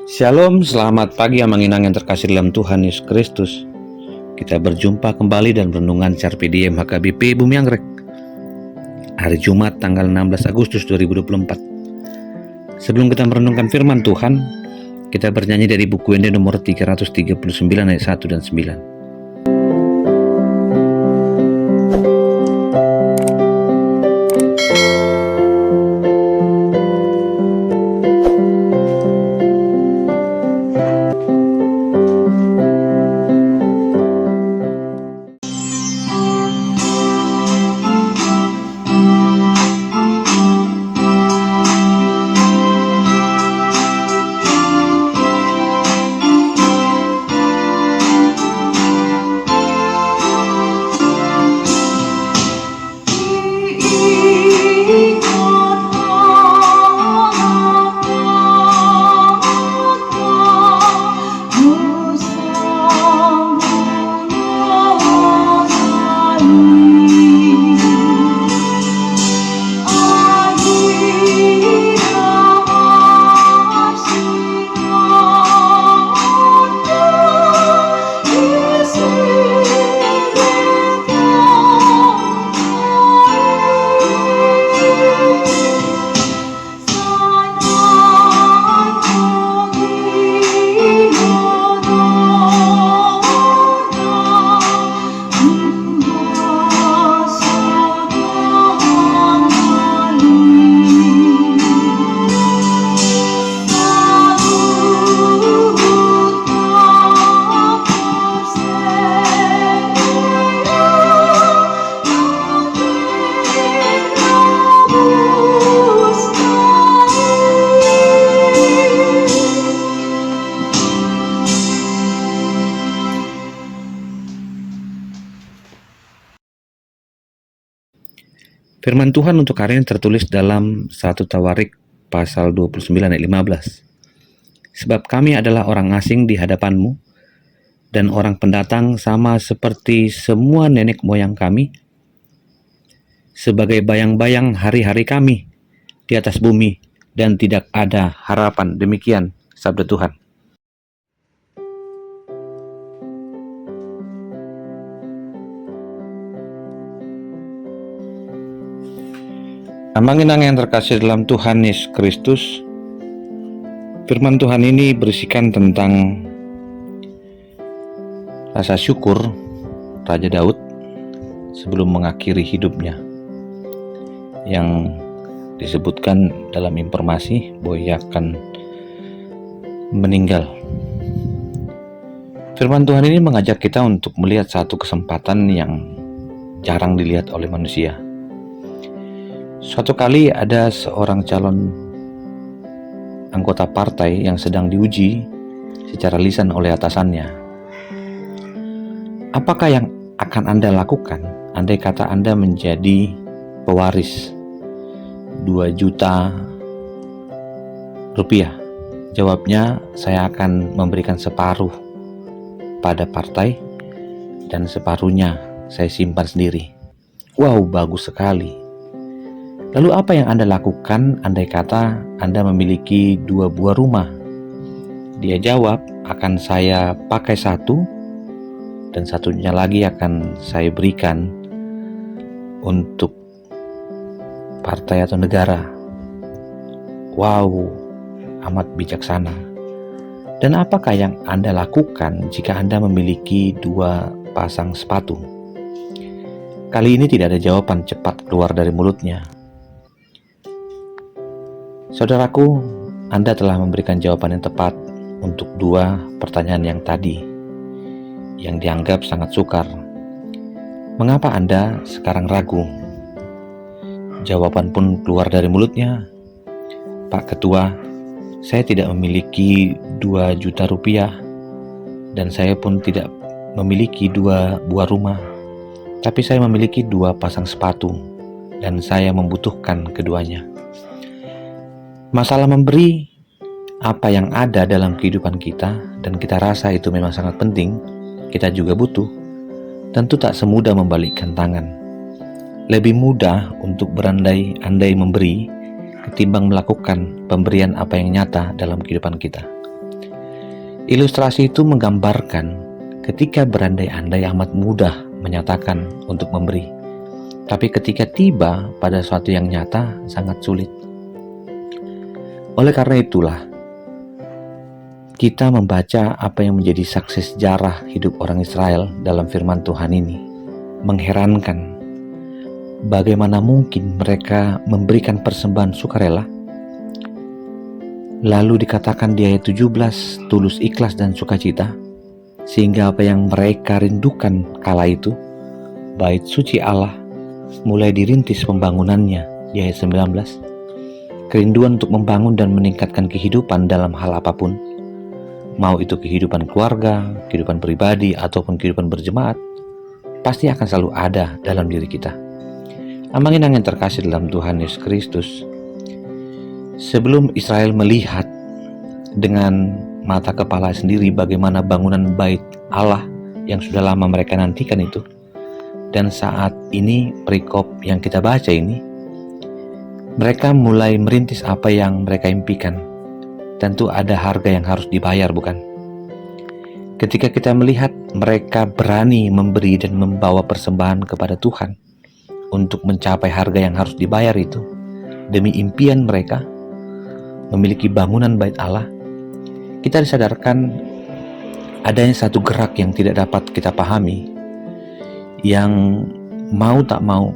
Shalom, selamat pagi Amanginang yang terkasih dalam Tuhan Yesus Kristus. Kita berjumpa kembali dan renungan CRPDM HKBP Bumi Anggrek. Hari Jumat tanggal 16 Agustus 2024. Sebelum kita merenungkan firman Tuhan, kita bernyanyi dari buku Ende nomor 339 ayat 1 dan 9. Firman Tuhan untuk hari ini tertulis dalam 1 Tawarik pasal 29 ayat 15. Sebab kami adalah orang asing di hadapanmu, dan orang pendatang sama seperti semua nenek moyang kami, sebagai bayang-bayang hari-hari kami di atas bumi, dan tidak ada harapan. Demikian sabda Tuhan. Amanginang yang terkasih dalam Tuhan Yesus Kristus, firman Tuhan ini berisikan tentang rasa syukur Raja Daud sebelum mengakhiri hidupnya, yang disebutkan dalam informasi bahwa ia akan meninggal. Firman Tuhan ini mengajak kita untuk melihat satu kesempatan yang jarang dilihat oleh manusia. Suatu kali ada seorang calon anggota partai yang sedang diuji secara lisan oleh atasannya. Apakah yang akan Anda lakukan andai kata Anda menjadi pewaris 2 juta rupiah? Jawabnya, saya akan memberikan separuh pada partai dan separuhnya saya simpan sendiri. Wow, bagus sekali. Lalu apa yang Anda lakukan andai kata Anda memiliki 2 buah rumah? Dia jawab, akan saya pakai 1 dan satunya lagi akan saya berikan untuk partai atau negara. Wow, amat bijaksana. Dan apakah yang Anda lakukan jika Anda memiliki 2 pasang sepatu? Kali ini tidak ada jawaban cepat keluar dari mulutnya. Saudaraku, Anda telah memberikan jawaban yang tepat untuk 2 pertanyaan yang tadi, yang dianggap sangat sukar. Mengapa Anda sekarang ragu? Jawaban pun keluar dari mulutnya, Pak Ketua, saya tidak memiliki 2 juta rupiah, dan saya pun tidak memiliki 2 buah rumah, tapi saya memiliki 2 pasang sepatu, dan saya membutuhkan keduanya. Masalah memberi apa yang ada dalam kehidupan kita dan kita rasa itu memang sangat penting, kita juga butuh, tentu tak semudah membalikkan tangan. Lebih mudah untuk berandai-andai memberi ketimbang melakukan pemberian apa yang nyata dalam kehidupan kita. Ilustrasi itu menggambarkan ketika berandai-andai amat mudah menyatakan untuk memberi, tapi ketika tiba pada suatu yang nyata sangat sulit. Oleh karena itulah, kita membaca apa yang menjadi saksi sejarah hidup orang Israel dalam firman Tuhan ini. Mengherankan, bagaimana mungkin mereka memberikan persembahan sukarela? Lalu dikatakan di ayat 17, tulus ikhlas dan sukacita, sehingga apa yang mereka rindukan kala itu, bait suci Allah, mulai dirintis pembangunannya di ayat 19. Kerinduan untuk membangun dan meningkatkan kehidupan dalam hal apapun, mau itu kehidupan keluarga, kehidupan pribadi, ataupun kehidupan berjemaat, pasti akan selalu ada dalam diri kita. Amanginang yang terkasih dalam Tuhan Yesus Kristus, sebelum Israel melihat dengan mata kepala sendiri bagaimana bangunan bait Allah yang sudah lama mereka nantikan itu, dan saat ini perikop yang kita baca ini, mereka mulai merintis apa yang mereka impikan. Tentu ada harga yang harus dibayar, bukan? Ketika kita melihat mereka berani memberi dan membawa persembahan kepada Tuhan untuk mencapai harga yang harus dibayar itu, demi impian mereka memiliki bangunan bait Allah, kita disadarkan adanya satu gerak yang tidak dapat kita pahami, yang mau tak mau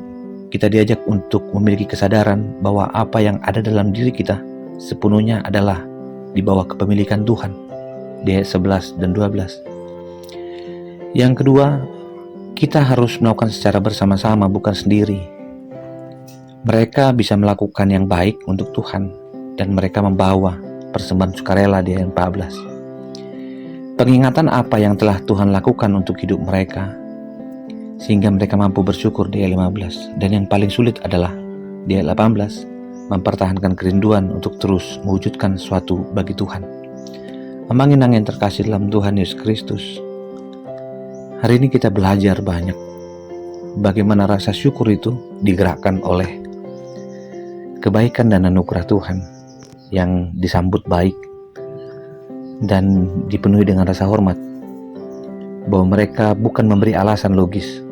kita diajak untuk memiliki kesadaran bahwa apa yang ada dalam diri kita sepenuhnya adalah di bawah kepemilikan Tuhan, di ayat 11 dan 12. Yang kedua, kita harus melakukan secara bersama-sama, bukan sendiri. Mereka bisa melakukan yang baik untuk Tuhan, dan mereka membawa persembahan sukarela di ayat 14. Pengingatan apa yang telah Tuhan lakukan untuk hidup mereka, sehingga mereka mampu bersyukur di ayat 15. Dan yang paling sulit adalah di ayat 18, mempertahankan kerinduan untuk terus mewujudkan sesuatu bagi Tuhan. Amanginang yang terkasih dalam Tuhan Yesus Kristus, hari ini kita belajar banyak bagaimana rasa syukur itu digerakkan oleh kebaikan dan anugerah Tuhan yang disambut baik dan dipenuhi dengan rasa hormat, bahwa mereka bukan memberi alasan logis,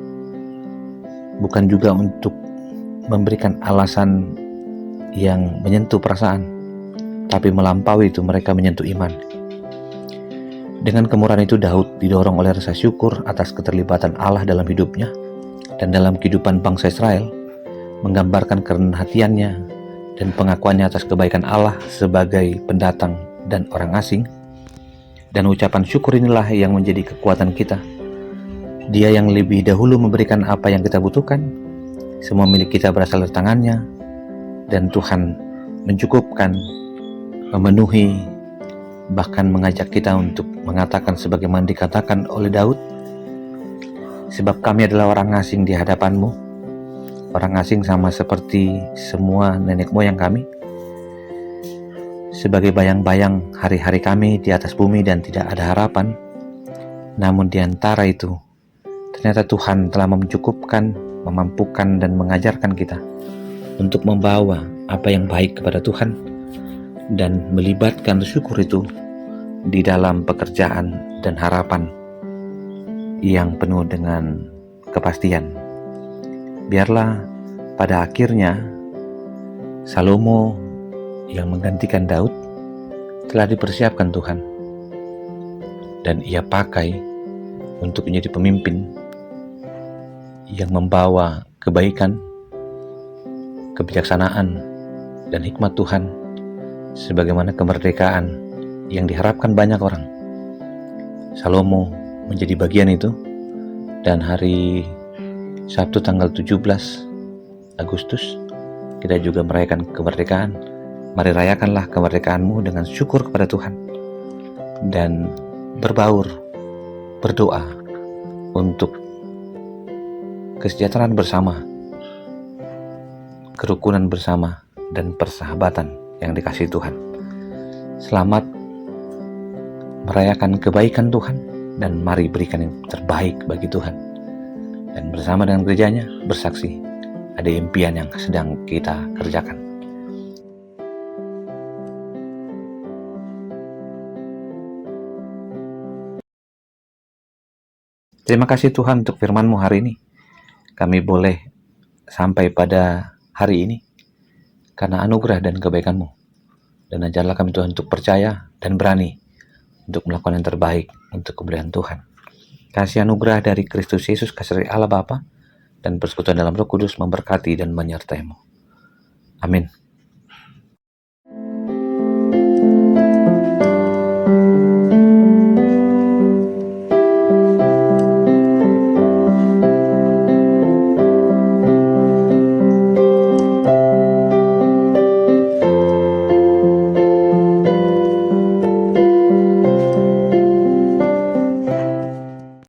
bukan juga untuk memberikan alasan yang menyentuh perasaan, tapi melampaui itu mereka menyentuh iman. Dengan kemurahan itu Daud didorong oleh rasa syukur atas keterlibatan Allah dalam hidupnya dan dalam kehidupan bangsa Israel, menggambarkan kerendahan hatiannya dan pengakuannya atas kebaikan Allah sebagai pendatang dan orang asing. Dan ucapan syukur inilah yang menjadi kekuatan kita. Dia yang lebih dahulu memberikan apa yang kita butuhkan, semua milik kita berasal dari tangannya, dan Tuhan mencukupkan, memenuhi, bahkan mengajak kita untuk mengatakan sebagaimana dikatakan oleh Daud, sebab kami adalah orang asing di hadapanmu. Orang asing sama seperti semua nenek moyang kami, sebagai bayang-bayang hari-hari kami di atas bumi dan tidak ada harapan. Namun di antara itu, ternyata Tuhan telah mencukupkan, memampukan dan mengajarkan kita untuk membawa apa yang baik kepada Tuhan dan melibatkan syukur itu di dalam pekerjaan dan harapan yang penuh dengan kepastian. Biarlah pada akhirnya Salomo yang menggantikan Daud telah dipersiapkan Tuhan, dan ia pakai untuk menjadi pemimpin yang membawa kebaikan, kebijaksanaan, dan hikmat Tuhan sebagaimana kemerdekaan yang diharapkan banyak orang. Salomo menjadi bagian itu, dan hari Sabtu tanggal 17 Agustus kita juga merayakan kemerdekaan. Mari rayakanlah kemerdekaanmu dengan syukur kepada Tuhan dan berbaur, berdoa untuk kesejahteraan bersama, kerukunan bersama, dan persahabatan yang dikasihi Tuhan. Selamat merayakan kebaikan Tuhan, dan mari berikan yang terbaik bagi Tuhan. Dan bersama dengan gerejanya bersaksi ada impian yang sedang kita kerjakan. Terima kasih Tuhan untuk firman-Mu hari ini. Kami boleh sampai pada hari ini karena anugerah dan kebaikan-Mu. Dan ajarlah kami Tuhan untuk percaya dan berani untuk melakukan yang terbaik untuk kemuliaan Tuhan. Kasih anugerah dari Kristus Yesus, kasih dari Allah Bapa, dan persekutuan dalam Roh Kudus memberkati dan menyertai-Mu. Amin.